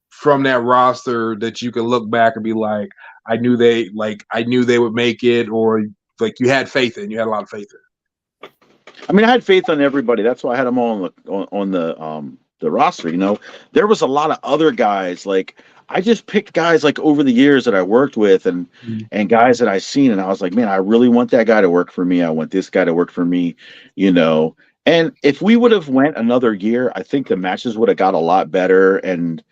from that roster that you can look back and be like, I knew they would make it, or like you had a lot of faith in? I mean, I had faith on everybody. That's why I had them all on the roster. You know, there was a lot of other guys. Like I just picked guys like over the years that I worked with and guys that I seen, and I was like, man, I really want that guy to work for me. I want this guy to work for me. You know, and if we would have went another year, I think the matches would have got a lot better, and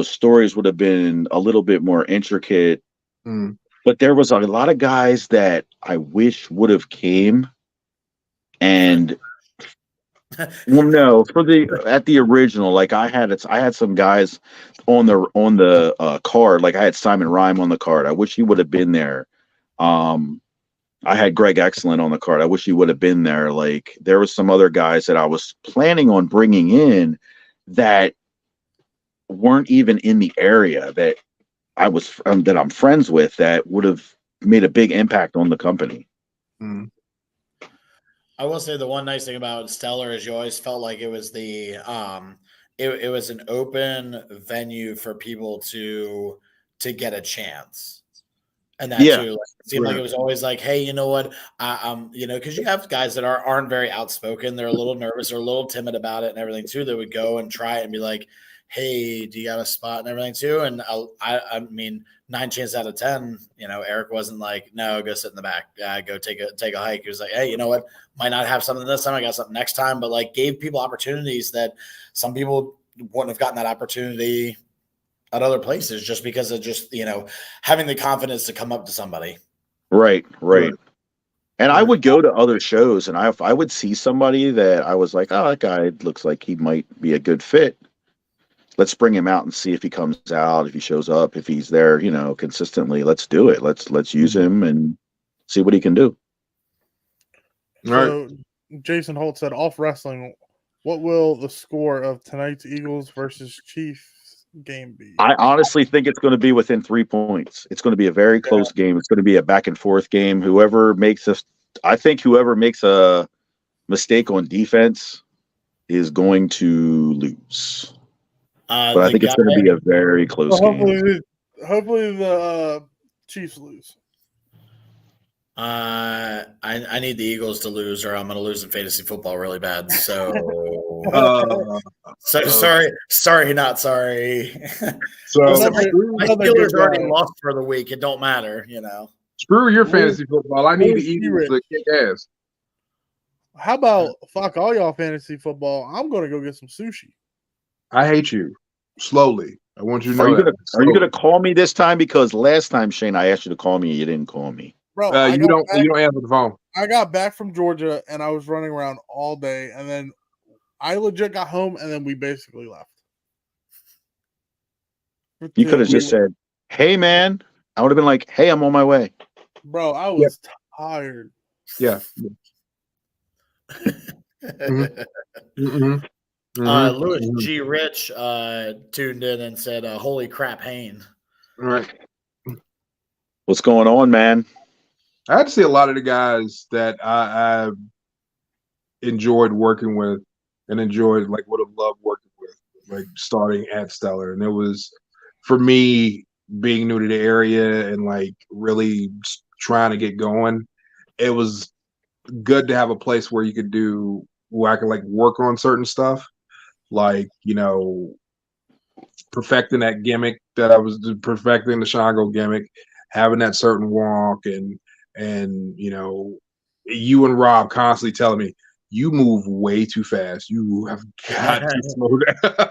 stories would have been a little bit more intricate. But there was a lot of guys that I wish would have came. And well, no, at the original, like I had some guys on the card. Like I had Simon Rhyme on the card. I wish he would have been there. I had Greg Excellent on the card. I wish he would have been there. Like there was some other guys that I was planning on bringing in that weren't even in the area that that I'm friends with that would have made a big impact on the company. I will say the one nice thing about Stellar is you always felt like it was it was an open venue for people to get a chance. And that too, like, it seemed like it was always like, hey, you know what? Because you have guys that aren't very outspoken, they're a little nervous or a little timid about it and everything too. They would go and try it and be like, hey, do you got a spot and everything too? And I mean, 9 chances out of 10, Eric wasn't like, no, go sit in the back, go take a hike. He was like, hey, you know what? Might not have something this time. I got something next time, but like gave people opportunities that some people wouldn't have gotten that opportunity at other places just because of having the confidence to come up to somebody. Right. And I would go to other shows, and if I would see somebody that I was like, oh, that guy looks like he might be a good fit. Let's bring him out and see if he comes out, if he shows up, if he's there, consistently. Let's do it. Let's use him and see what he can do. So, Jason Holt said, off wrestling, what will the score of tonight's Eagles versus Chiefs game be? I honestly think it's going to be within 3 points. It's going to be a very close game. It's going to be a back and forth game. Whoever makes a mistake on defense is going to lose. But I think it's going to be a very close game. Hopefully the Chiefs lose. I need the Eagles to lose, or I'm going to lose in fantasy football really bad. So, sorry, not sorry. So my Steelers already lost for the week. It don't matter, Screw your fantasy football. I need the Eagles to kick ass. How about fuck all y'all fantasy football? I'm going to go get some sushi. I hate you. Slowly. I want you to know. Are you gonna call me this time? Because last time, Shane, I asked you to call me and you didn't call me. Bro, you don't answer the phone. I got back from Georgia and I was running around all day, and then I legit got home and then we basically left. You could have just said, "Hey, man." I would have been like, "Hey, I'm on my way." Bro, I was tired. Yeah. Louis G. Rich tuned in and said, "Holy crap, Hayne!" All right. What's going on, man? I had to see a lot of the guys that I enjoyed working with and would have loved working with, like starting at Stellar. And it was, for me, being new to the area and like really trying to get going, it was good to have a place where you could where I could like work on certain stuff, like, perfecting that gimmick that I was perfecting, the Shango gimmick, having that certain walk, and you and Rob constantly telling me, you move way too fast. You have got to slow down.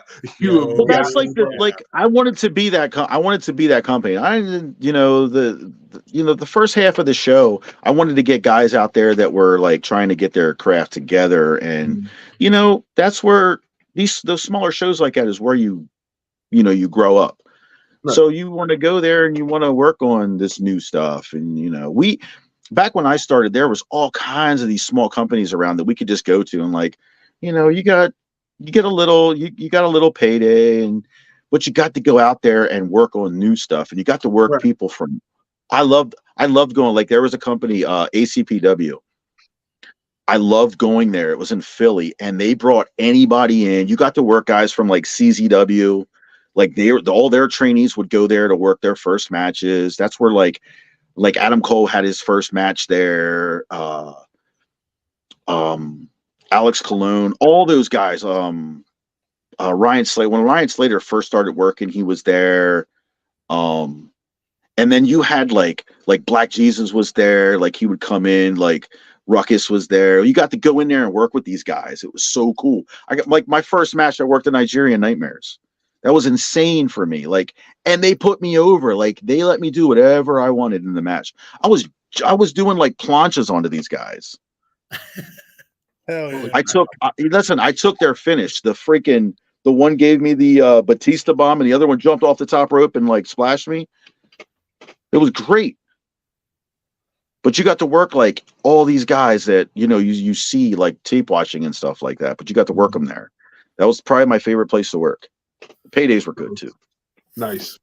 That's like I wanted to be that. I wanted to be that company. I didn't, the first half of the show, I wanted to get guys out there that were like trying to get their craft together, and that's where those smaller shows like that is where you grow up. Right. So you want to go there and you want to work on this new stuff, and back when I started, there was all kinds of these small companies around that we could just go to, and like, you got a little payday, but you got to go out there and work on new stuff, and you got to work people from. I loved going, like, there was a company, ACPW. I loved going there. It was in Philly, and they brought anybody in. You got to work guys from like CZW, like all their trainees would go there to work their first matches. That's where like Adam Cole had his first match there. Alex Colon, all those guys. Ryan Slater. When Ryan Slater first started working, he was there. And then you had like Black Jesus was there. Like he would come in. Like Ruckus was there. You got to go in there and work with these guys. It was so cool. I got like my first match. I worked the Nigerian Nightmares. That was insane for me. Like, and they put me over. Like, they let me do whatever I wanted in the match. I was doing like planchas onto these guys. Hell yeah. I took their finish. The one gave me the Batista bomb, and the other one jumped off the top rope and like splashed me. It was great. But you got to work like all these guys that you see like tape watching and stuff like that. But you got to work them there. That was probably my favorite place to work. Paydays were good too. Nice.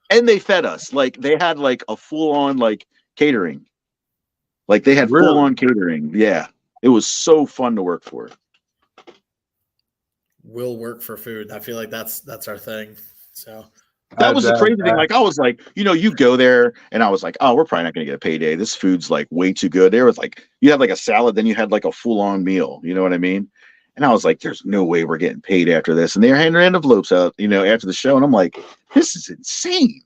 And they fed us. Like they had like a full-on like catering. Like they had full-on catering. Yeah. It was so fun to work for. We'll work for food. I feel like that's our thing. So that was the crazy thing. Like I was like, you go there, and I was like, oh, we're probably not gonna get a payday. This food's like way too good. There was like, you had like a salad, then you had like a full-on meal. You know what I mean? And I was like, there's no way we're getting paid after this. And they're handing envelopes out, after the show. And I'm like, this is insane.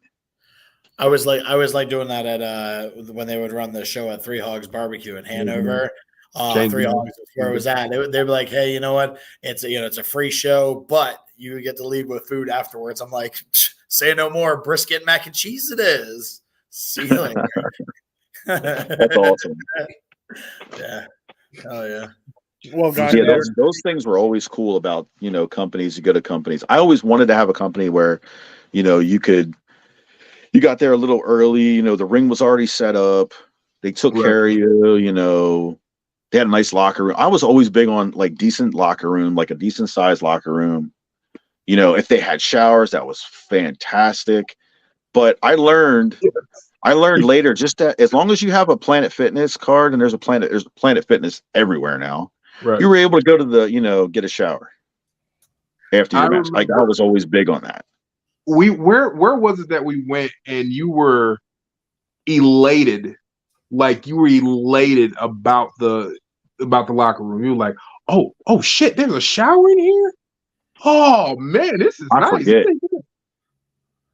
I was like doing that at when they would run the show at Three Hogs Barbecue in Hanover. Three Hogs is where it was at. They'd be like, hey, you know what? It's a free show, but you get to leave with food afterwards. I'm like, say no more. Brisket and mac and cheese it is. See you later. That's awesome. Yeah. Oh yeah. Well, guys, yeah, those things were always cool about, companies. You go to companies. I always wanted to have a company where, you got there a little early. The ring was already set up. They took care of you. They had a nice locker room. I was always big on like decent locker room, like a decent sized locker room. If they had showers, that was fantastic. But I learned later just that as long as you have a Planet Fitness card, and there's Planet Fitness everywhere now, you were able to go to the, get a shower after your match. Like I was always big on that. Where was it that we went and you were elated? Like you were elated about the locker room. You were like, oh shit, there's a shower in here. Oh man, this is nice. Forget.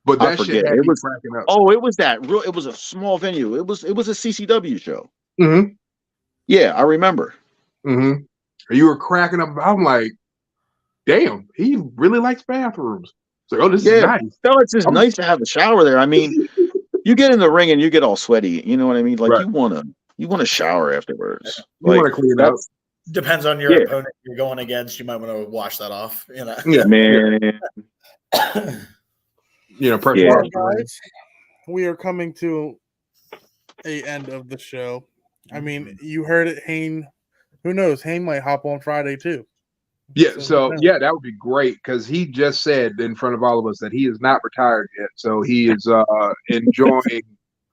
But that shit had me cracking up. Oh, it was it was a small venue. It was a CCW show. Mm-hmm. Yeah, I remember. Mm-hmm. You were cracking up. I'm like, damn, he really likes bathrooms. So, this is nice. No, it's just nice to have a shower there. I mean, you get in the ring and you get all sweaty. You know what I mean? Like you want to shower afterwards. You want to clean up. Depends on your opponent you're going against. You might want to wash that off. Yeah, man. Pressure wash. Guys, we are coming to a end of the show. I mean, you heard it, Hayne. Who knows? Hayne might hop on Friday too. Yeah, so that would be great because he just said in front of all of us that he is not retired yet. So he is enjoying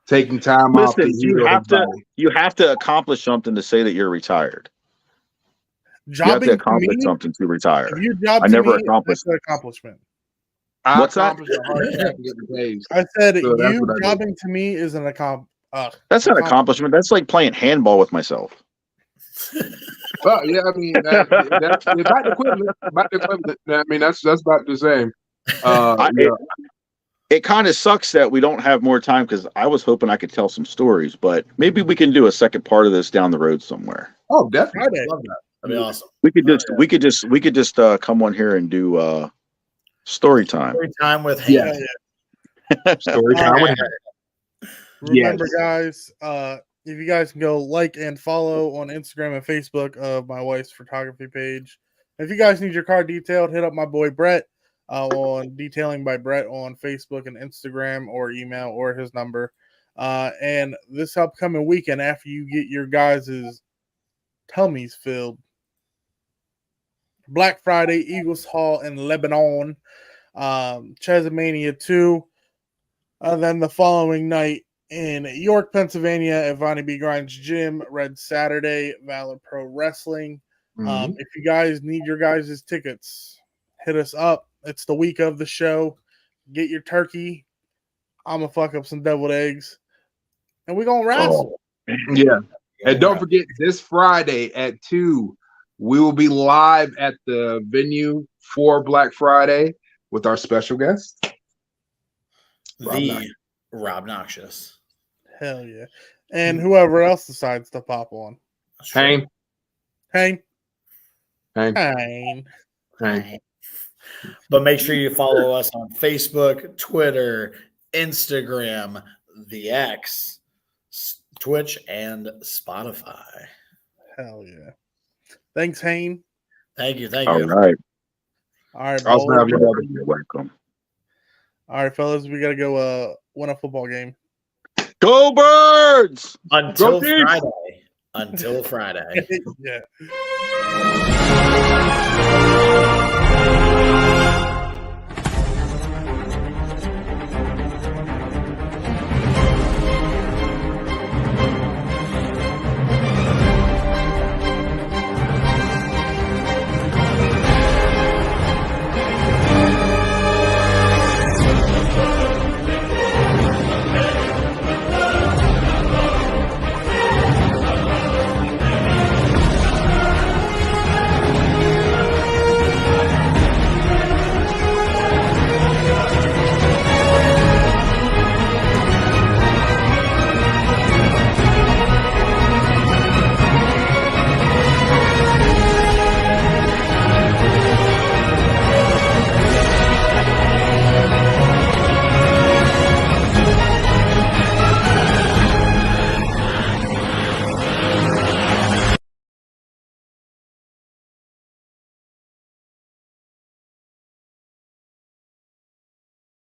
taking time off. You have to accomplish something to say that you're retired. Jobbing you have to accomplish something to retire. I never accomplished an accomplishment. What's that? I said jobbing to me is an accomplishment. That's not an accomplishment. That's like playing handball with myself. Well, yeah, I mean that's about the equivalent. I mean that's about the same. It kind of sucks that we don't have more time because I was hoping I could tell some stories, but maybe we can do a second part of this down the road somewhere. Oh, definitely. Love that. That'd be awesome. We could just come on here and do story time. Story time with Hayne. Yeah. Story time with Hayne. Remember, guys, if you guys can go like and follow on Instagram and Facebook of my wife's photography page. If you guys need your car detailed, hit up my boy Brett on Detailing by Brett on Facebook and Instagram, or email, or his number. And this upcoming weekend, after you get your guys' tummies filled, Black Friday, Eagles Hall in Lebanon, Chesamania 2. Then the following night in York, Pennsylvania, at Vonnie B. Grimes Gym, Red Saturday, Valor Pro Wrestling. If you guys need your guys' tickets, hit us up. It's the week of the show. Get your turkey. I'm going to fuck up some deviled eggs. And we're going to wrestle. Yeah. And don't forget, this Friday at 2, we will be live at the venue for Black Friday with our special guest, Rob Noxious. Hell yeah. And whoever else decides to pop on. Hayne. But make sure you follow us on Facebook, Twitter, Instagram, the X, Twitch, and Spotify. Hell yeah. Thanks, Hayne. Thank you. All right. All right, You're welcome. All right, fellas, we got to go win a football game. Go Birds! Until Friday. Yeah.